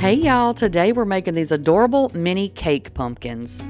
Hey y'all, today we're making these adorable mini cake pumpkins.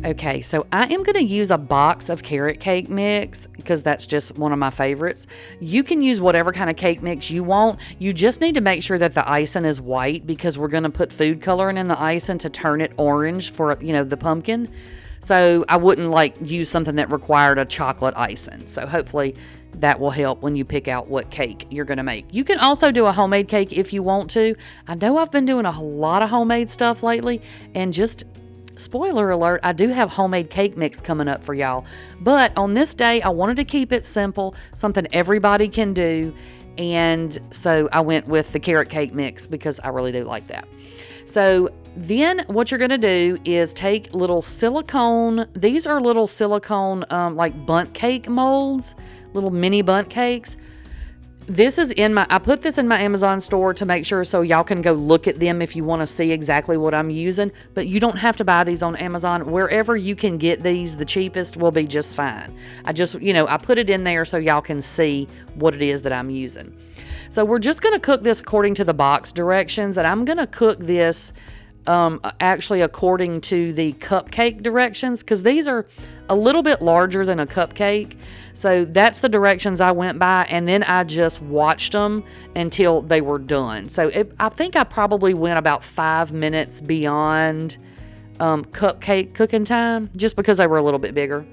Okay, so I am going to use a box of carrot cake mix because that's just one of my favorites. You can use whatever kind of cake mix you want. You just need to make sure that the icing is white because we're going to put food coloring in the icing to turn it orange for, the pumpkin. So I wouldn't use something that required a chocolate icing. So hopefully that will help when you pick out what cake you're going to make. You can also do a homemade cake if you want to. I know I've been doing a lot of homemade stuff lately, and just spoiler alert, I do have homemade cake mix coming up for y'all. But on this day, I wanted to keep it simple, something everybody can do. And so I went with the carrot cake mix because I really do like that. So then what you're going to do is take little silicone, these are little silicone like bundt cake molds, little mini bundt cakes. This is I put this in my Amazon store to make sure so y'all can go look at them if you want to see exactly what I'm using. But you don't have to buy these on Amazon. Wherever you can get these, the cheapest will be just fine. I just, I put it in there so y'all can see what it is that I'm using. So we're just going to cook this according to the box directions, and I'm going to cook this actually according to the cupcake directions, because these are a little bit larger than a cupcake. So that's the directions I went by, and then I just watched them until they were done. So I think I probably went about 5 minutes beyond cupcake cooking time, just because they were a little bit bigger.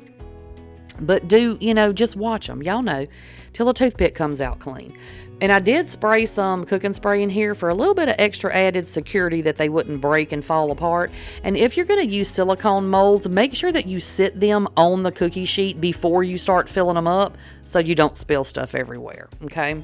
But just watch them. Y'all know, till the toothpick comes out clean. And I did spray some cooking spray in here for a little bit of extra added security that they wouldn't break and fall apart. And if you're going to use silicone molds, make sure that you sit them on the cookie sheet before you start filling them up so you don't spill stuff everywhere, okay?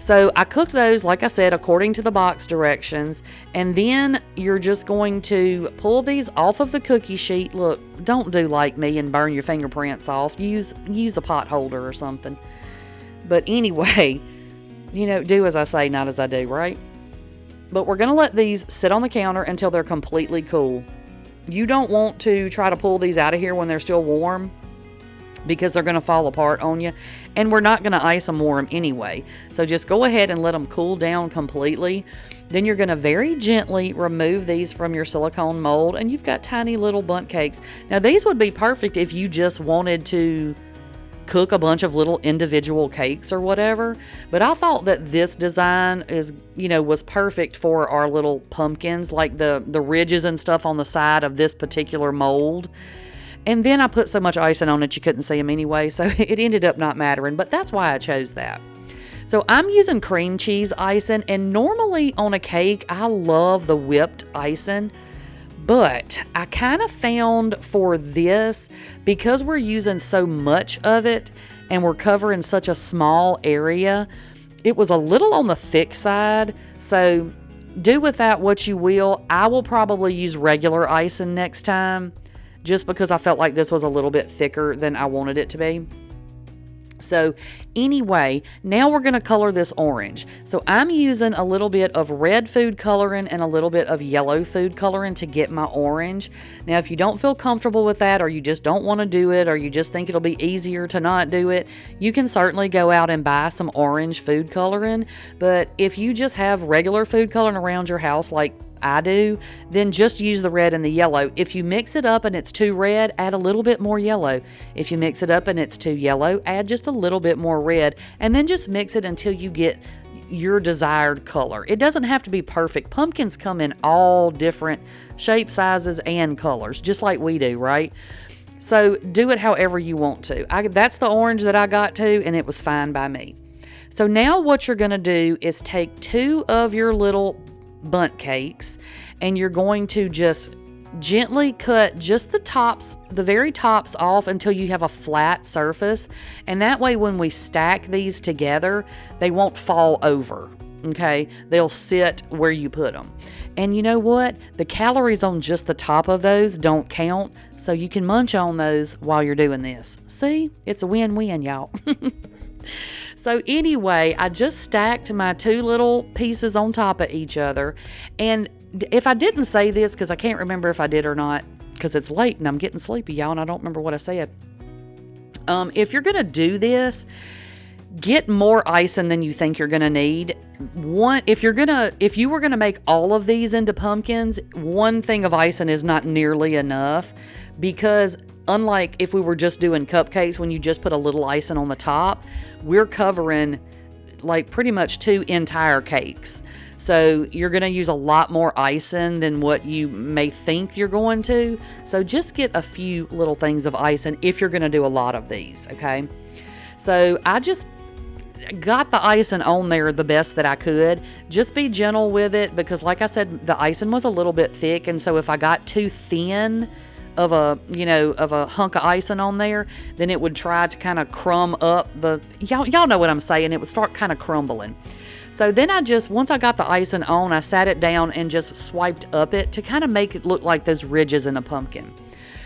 So I cooked those, like I said, according to the box directions. And then you're just going to pull these off of the cookie sheet. Look, don't do like me and burn your fingerprints off. Use a pot holder or something. But anyway, do as I say, not as I do, right? But we're going to let these sit on the counter until they're completely cool. You don't want to try to pull these out of here when they're still warm, because they're going to fall apart on you. And we're not going to ice them warm anyway. So just go ahead and let them cool down completely. Then you're going to very gently remove these from your silicone mold, and you've got tiny little bundt cakes. Now these would be perfect if you just wanted to cook a bunch of little individual cakes or whatever. But I thought that this design was perfect for our little pumpkins, like the ridges and stuff on the side of this particular mold. And then I put so much icing on it you couldn't see them anyway, so it ended up not mattering, but that's why I chose that. So I'm using cream cheese icing, and normally on a cake I love the whipped icing. But I kind of found for this, because we're using so much of it and we're covering such a small area, it was a little on the thick side. So do with that what you will. I will probably use regular icing next time, just because I felt like this was a little bit thicker than I wanted it to be. So anyway, now we're going to color this orange. So I'm using a little bit of red food coloring and a little bit of yellow food coloring to get my orange. Now, if you don't feel comfortable with that, or you just don't want to do it, or you just think it'll be easier to not do it, you can certainly go out and buy some orange food coloring. But if you just have regular food coloring around your house, like I do, then just use the red and the yellow. If you mix it up and it's too red, add a little bit more yellow. If you mix it up and it's too yellow, add just a little bit more red, and then just mix it until you get your desired color. It doesn't have to be perfect. Pumpkins come in all different shapes, sizes, and colors, just like we do, right? So do it however you want to. That's the orange that I got to, and it was fine by me. So now what you're going to do is take 2 of your little bundt cakes, and you're going to just gently cut just the very tops off until you have a flat surface. And that way when we stack these together, they won't fall over, okay? They'll sit where you put them. And you know what? The calories on just the top of those don't count, so you can munch on those while you're doing this. See? It's a win-win, y'all. So anyway, I just stacked my 2 little pieces on top of each other. And if I didn't say this, because I can't remember if I did or not, because it's late and I'm getting sleepy, y'all, and I don't remember what I said. If you're going to do this, Get more icing than you think you're gonna need. If you were gonna make all of these into pumpkins, one thing of icing is not nearly enough, because unlike if we were just doing cupcakes, when you just put a little icing on the top, we're covering like pretty much 2 entire cakes. So you're going to use a lot more icing than what you may think you're going to. So just get a few little things of icing if you're going to do a lot of these, okay? So I just got the icing on there the best that I could. Just be gentle with it, because like I said, the icing was a little bit thick, and so if I got too thin of a hunk of icing on there, then it would try to kind of crumb up y'all know what I'm saying, it would start kind of crumbling. So then once I got the icing on, I sat it down and just swiped up it to kind of make it look like those ridges in a pumpkin.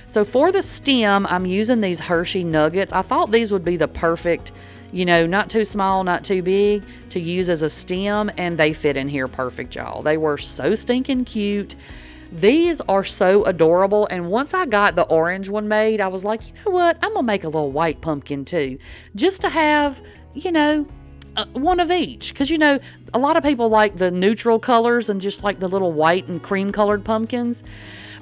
So for the stem, I'm using these Hershey nuggets. I thought these would be the perfect, not too small, not too big, to use as a stem, and they fit in here perfect, y'all. They were so stinking cute. These are so adorable, and once I got the orange one made, I was like, you know what? I'm going to make a little white pumpkin too, just to have, one of each, because a lot of people like the neutral colors and just like the little white and cream colored pumpkins.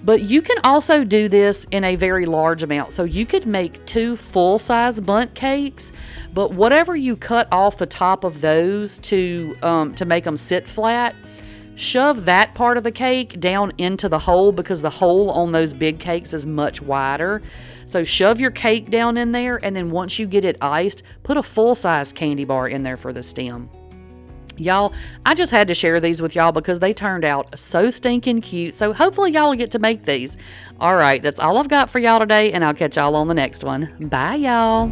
But you can also do this in a very large amount. So you could make 2 full-size bundt cakes, but whatever you cut off the top of those to make them sit flat, shove that part of the cake down into the hole, because the hole on those big cakes is much wider. So shove your cake down in there, and then once you get it iced, put a full-size candy bar in there for the stem. Y'all, I just had to share these with y'all because they turned out so stinking cute. So hopefully y'all will get to make these. All right, that's all I've got for y'all today, and I'll catch y'all on the next one. Bye, y'all.